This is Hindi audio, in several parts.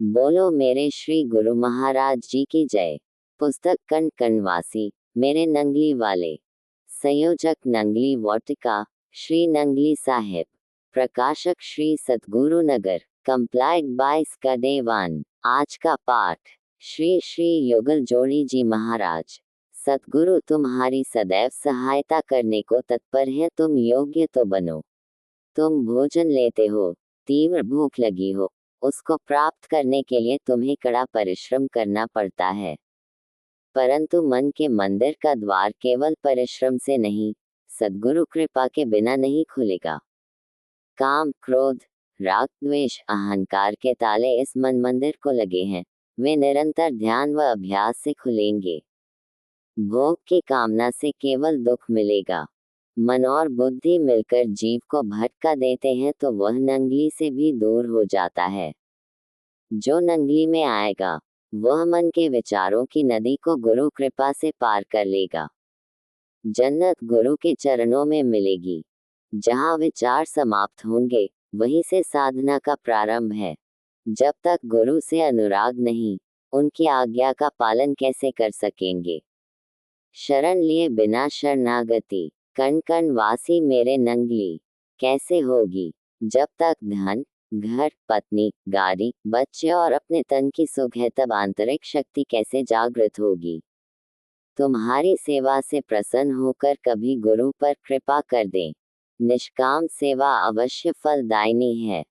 बोलो मेरे श्री गुरु महाराज जी की जय। पुस्तक कण कणवासी मेरे नंगली वाले। संयोजक नंगली वाटिका श्री नंगली साहिब। प्रकाशक श्री सतगुरु नगर। Complied bye स्कदेवान। आज का पाठ श्री श्री युगल जोड़ी जी महाराज। सतगुरु तुम्हारी सदैव सहायता करने को तत्पर है। तुम योग्य तो बनो। तुम भोजन लेते हो, तीव्र भूख लगी हो, उसको प्राप्त करने के लिए तुम्हें कड़ा परिश्रम करना पड़ता है। परंतु मन के मंदिर का द्वार केवल परिश्रम से नहीं, सद्गुरु कृपा के बिना नहीं खुलेगा। काम, क्रोध, राग, द्वेष, अहंकार के ताले इस मन मंदिर को लगे हैं। वे निरंतर ध्यान व अभ्यास से खुलेंगे। भोग की कामना से केवल दुख मिलेगा। मन और बुद्धि मिलकर जीव को भटका देते हैं तो वह नंगली से भी दूर हो जाता है। जो नंगली में आएगा वह मन के विचारों की नदी को गुरु कृपा से पार कर लेगा। जन्नत गुरु के चरणों में मिलेगी। जहाँ विचार समाप्त होंगे वहीं से साधना का प्रारंभ है। जब तक गुरु से अनुराग नहीं, उनकी आज्ञा का पालन कैसे कर सकेंगे। शरण लिए बिना शरणागति कण कण वासी मेरे नंगली कैसे होगी। जब तक धन, घर, पत्नी, गाड़ी, बच्चे और अपने तन की सुख है तब आंतरिक शक्ति कैसे जागृत होगी। तुम्हारी सेवा से प्रसन्न होकर कभी गुरु पर कृपा कर दें। निष्काम सेवा अवश्य फलदायिनी है।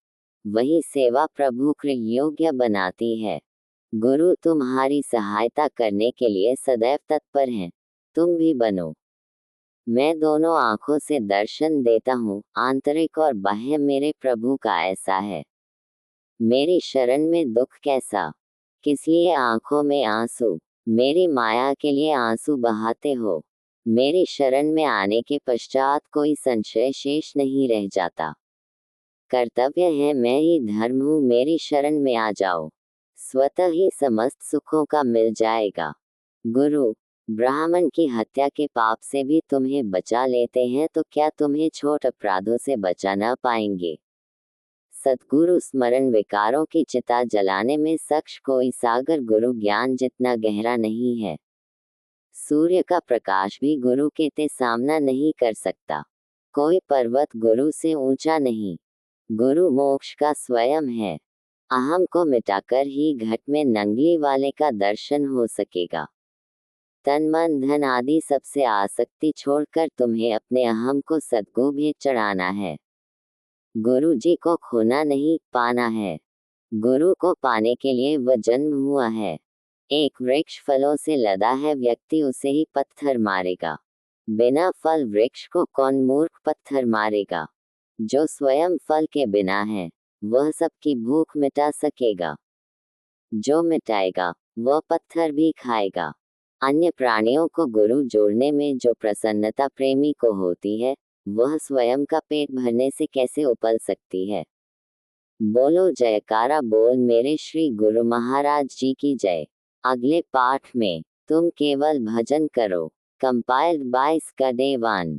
वही सेवा प्रभु के योग्य बनाती है। गुरु तुम्हारी सहायता करने के लिए सदैव तत्पर हैं। तुम भी बनो। मैं दोनों आंखों से दर्शन देता हूँ, आंतरिक और बाह्य मेरे प्रभु का ऐसा है। मेरी शरण में दुख कैसा, किस लिए आंखों में आंसू, मेरी माया के लिए आंसू बहाते हो। मेरी शरण में आने के पश्चात कोई संशय शेष नहीं रह जाता। कर्तव्य है, मैं ही धर्म हूँ, मेरी शरण में आ जाओ। स्वतः ही समस्त सुखों का मिल जाएगा। गुरु ब्राह्मण की हत्या के पाप से भी तुम्हें बचा लेते हैं तो क्या तुम्हें छोट अपराधों से बचा न पाएंगे। सतगुरु स्मरण विकारों की चिता जलाने में सक्ष कोई सागर गुरु ज्ञान जितना गहरा नहीं है। सूर्य का प्रकाश भी गुरु के ते सामना नहीं कर सकता। कोई पर्वत गुरु से ऊंचा नहीं। गुरु मोक्ष का स्वयं है। अहम को मिटाकर ही घट में नंगली वाले का दर्शन हो सकेगा। तन मन धन आदि सबसे आसक्ति छोड़कर तुम्हें अपने अहम को सद्गु में चढ़ाना है। गुरु जी को खोना नहीं, पाना है। गुरु को पाने के लिए वह जन्म हुआ है। एक वृक्ष फलों से लदा है, व्यक्ति उसे ही पत्थर मारेगा। बिना फल वृक्ष को कौन मूर्ख पत्थर मारेगा। जो स्वयं फल के बिना है वह सबकी भूख मिटा सकेगा। जो मिटाएगा वह पत्थर भी खाएगा। अन्य प्राणियों को गुरु जोड़ने में जो प्रसन्नता प्रेमी को होती है वह स्वयं का पेट भरने से कैसे उपल सकती है। बोलो जयकारा बोल मेरे श्री गुरु महाराज जी की जय। अगले पाठ में तुम केवल भजन करो। Compiled by स्कदेवान।